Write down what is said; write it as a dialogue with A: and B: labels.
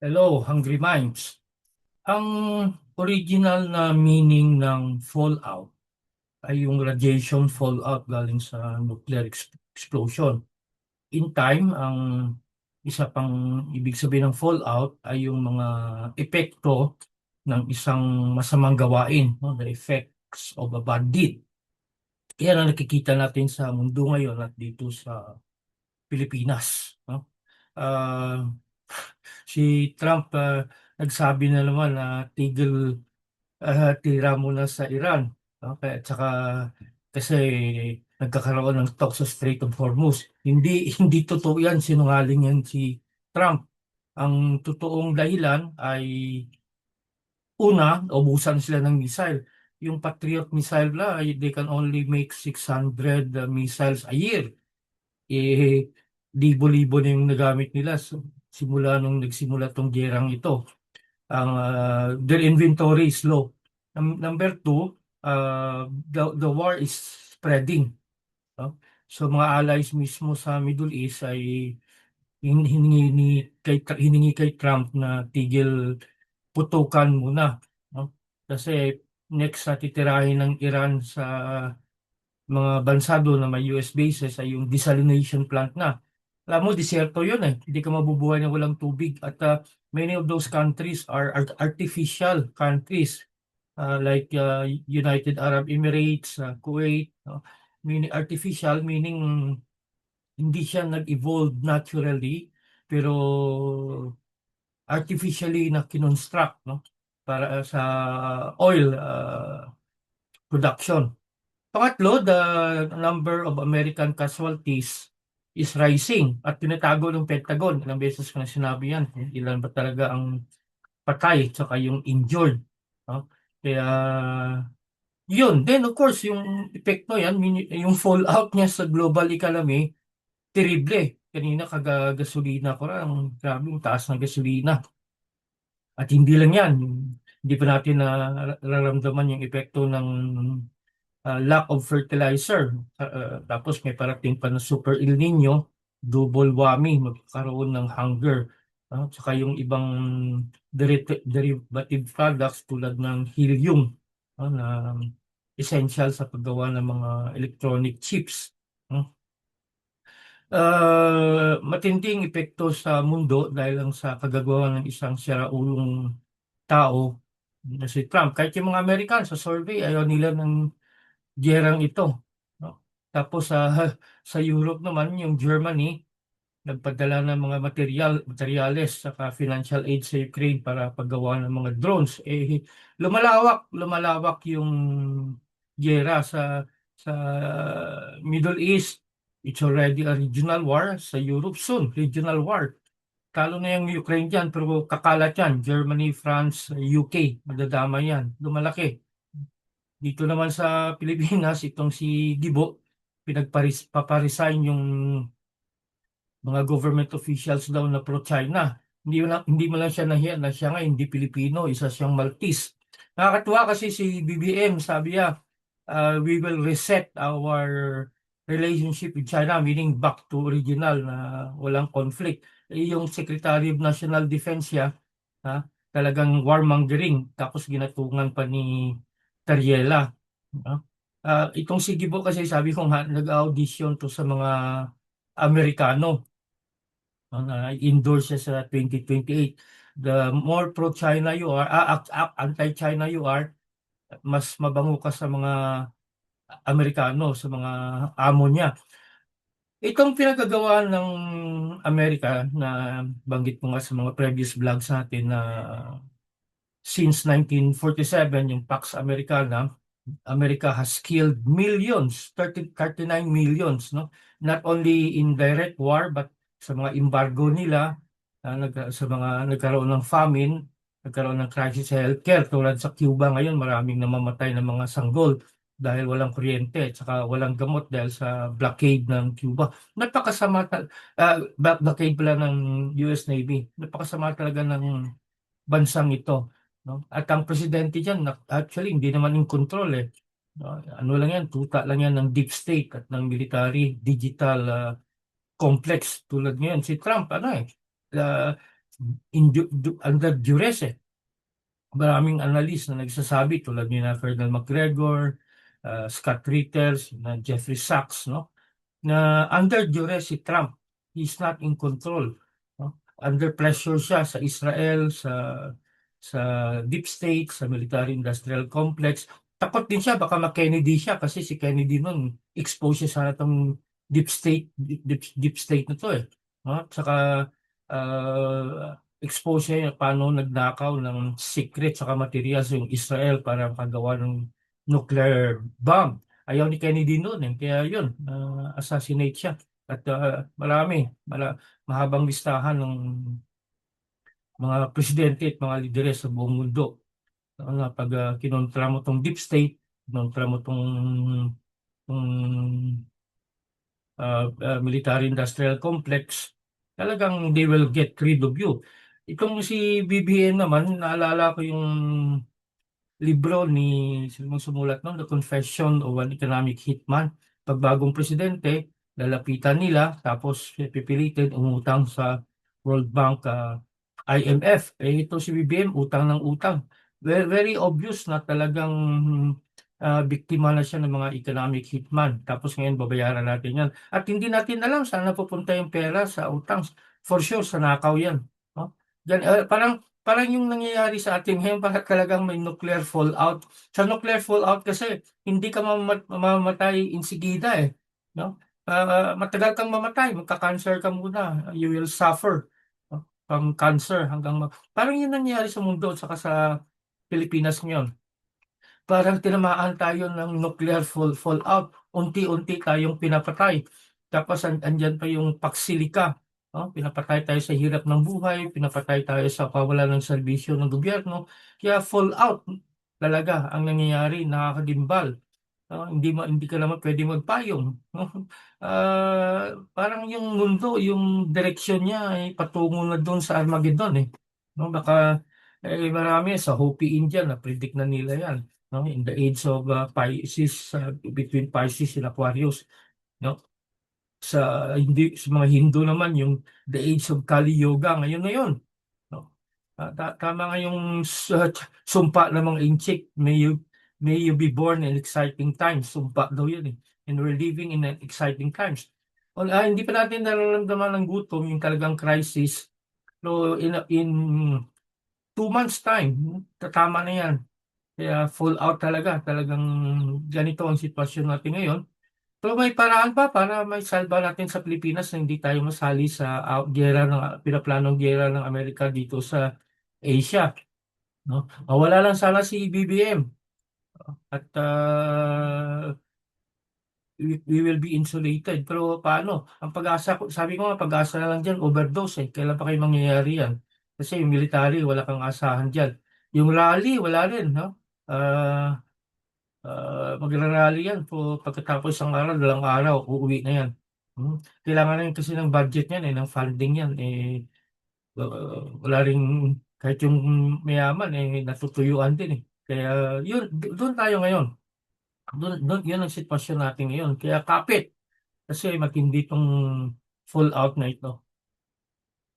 A: Hello, Hungry Minds. Ang original na meaning ng fallout ay yung radiation fallout galing sa nuclear explosion. In time, ang isa pang ibig sabihin ng fallout ay yung mga epekto ng isang masamang gawain, no? The effects of a bad deed. Yan ang nakikita natin sa mundo ngayon at dito sa Pilipinas. No? Ah, si Trump nagsabi na naman na tira muna sa Iran. Okay, at saka kasi nagkakaroon ng talk sa Strait of Hormuz. Hindi totoo yan, sinungaling yan si Trump. Ang totoong dahilan ay una, ubusan sila ng missile. Yung Patriot missile na, they can only make 600 missiles a year. Eh, libo-libo na yung nagamit nila simula nung nagsimula tong gerang ito. Their inventory is low. Number two, the war is spreading. No? So mga allies mismo sa Middle East ay hiningi kay Trump na tigil putukan muna. No? Kasi next na titirahin ng Iran sa mga bansa doon na may US bases ay yung desalination plant na. Alam mo, disyerto yun eh. Hindi ka mabubuhay na walang tubig. At many of those countries are artificial countries like United Arab Emirates, Kuwait. Meaning artificial, meaning hindi siya nag-evolve naturally, pero artificially na kinonstruct, no? Para sa oil production. Pangatlo, the number of American casualties is rising at tinatago ng Pentagon. Ilang beses ko na sinabi yan. Ilan ba talaga ang patay tsaka yung injured. No? Kaya yun. Then of course, yung epekto yan, yung fallout niya sa global economy, terrible. Kanina gasolina ko lang, grabe yung taas ng gasolina. At hindi lang yan, hindi pa natin nararamdaman yung epekto ng lack of fertilizer. Tapos may parating pa na super El Nino, double whammy, magkakaroon ng hunger. Tsaka yung ibang derivative products tulad ng helium, na essential sa paggawa ng mga electronic chips. Matinding epekto sa mundo dahil lang sa kagagawa ng isang siraulong tao na si Trump. Kahit yung mga Amerikan sa survey, ayaw nila ng gerang ito. No? Tapos sa Europe naman, yung Germany, nagpadala ng mga materyales saka financial aid sa Ukraine para paggawa ng mga drones. Lumalawak yung gera sa Middle East. It's already a regional war. Sa Europe soon, regional war. Talo na yung Ukraine dyan, pero kakalat yan. Germany, France, UK, madadama yan. Lumalaki. Dito naman sa Pilipinas, itong si Gibo, paparesign yung mga government officials daw na pro-China. Hindi mo lang siya nahiya na siya nga hindi Pilipino, isa siyang Maltese. Nakakatuwa kasi si BBM, sabi niya, we will reset our relationship with China, meaning back to original na walang conflict. Yung Secretary of National Defense siya, talagang warmongering, tapos ginatungan pa ni Tariela. Itong si Gibo kasi sabi ko nga, nag-audition to sa mga Amerikano na endorse siya sa 2028. The more pro-China you are, anti-China you are, mas mabango ka sa mga Amerikano, sa mga amo niya. Itong pinagagawa ng Amerika na banggit mo nga sa mga previous vlogs natin na since 1947, yung Pax Americana, America has killed millions, 39 millions, no? Not only in direct war, but sa mga embargo nila, sa mga nagkaroon ng famine, nagkaroon ng crisis sa healthcare, tulad sa Cuba ngayon, maraming namamatay ng mga sanggol dahil walang kuryente at saka walang gamot dahil sa blockade ng Cuba. Napakasama, blockade pala ng US Navy. Napakasama talaga ng bansang ito. No? At ang presidente dyan, actually, hindi naman in control eh. No? Ano lang yan, tuta lang yan ng deep state at ng military digital complex tulad ngayon. Si Trump, ano eh, uh, under duress eh. Maraming analyst na nagsasabi tulad ni na Colonel McGregor, Scott Ritter, na Jeffrey Sachs, no? Na under duress si Trump, he's not in control, no? Under pressure siya sa Israel, sa deep state, sa military industrial complex. Takot din siya baka ma-Kennedy siya kasi si Kennedy noon expose siya sa itong deep state na to eh. No? Saka expose siya paano nagnakaw ng secret saka materials yung Israel para makagawa ng nuclear bomb. Ayaw ni Kennedy noon eh. Kaya yun, assassinate siya. At mahabang listahan ng mga presidente at mga lideres sa buong mundo. Pag kinontra mo tong deep state, kinontra mo tong military industrial complex, talagang they will get rid of you. Itong si BBM naman, naalala ko yung libro sinong sumulat noon, The Confession of an Economic Hitman. Pagbagong presidente, lalapitan nila, tapos pipilitin umutang sa World Bank, IMF. Ito si BBM, utang ng utang. Very, very obvious na talagang biktima na siya ng mga economic hitman. Tapos ngayon babayaran natin yan. At hindi natin alam saan napupunta yung pera sa utang. For sure, sa nakaw yan. No? Parang yung nangyayari sa atin ngayon, parang talagang may nuclear fallout. Sa nuclear fallout kasi, hindi ka mamamatay insigida eh. No? Matagal kang mamatay, magka-cancer ka muna. You will suffer, no? From cancer parang yun nangyayari sa mundo at saka sa Pilipinas ngayon. Parang tinamaan tayo ng nuclear fallout. Unti-unti tayong pinapatay. Tapos andyan pa yung paksilika. No? Pinapatay tayo sa hirap ng buhay, pinapatay tayo sa kawalan ng serbisyo ng gobyerno. Kaya fallout talaga ang nangyayari, nakakadimbal. Hindi ka naman pwede magpayong. No? Parang yung mundo, yung direksyon niya ay patungo na doon sa Armageddon eh. No? Baka marami sa Hopi Indian na predict na nila yan. No? In the age of Pisces, between Pisces and Aquarius. No? Sa mga Hindu naman, yung the age of Kali Yoga, ngayon na yun. No? Tama nga yung sumpa ng mga inchik, may you be born in exciting times. Sumpa daw yun eh. And we're living in exciting times. Hindi pa natin nararamdaman ng gutom, yung talagang crisis. So in 2 months time, tatama na yan. Kaya full out talagang ganito ang sitwasyon natin ngayon. Pero may paraan pa para may salba natin sa Pilipinas na hindi tayo masali sa pinaplanong giyera ng Amerika dito sa Asia. No? Mawala lang sana si BBM at we will be insulated. Pero paano? Ang pag-asa ko, sabi ko nga, pag-asa na lang dyan, overdose eh. Kailan pa kayo mangyayari yan? Kasi yung military, wala kang asahan dyan. Yung rally, wala rin. No? Magra-rally yan pagkatapos ng araw, 2 araw, uuwi na yan. Kailangan rin kasi ng budget yan ng funding yan. Wala rin, kahit yung mayaman, natutuyuan din eh. Kaya yun, doon tayo ngayon. Doon, yun ang sitwasyon natin ngayon. Kaya kapit, kasi matindi itong fallout na ito.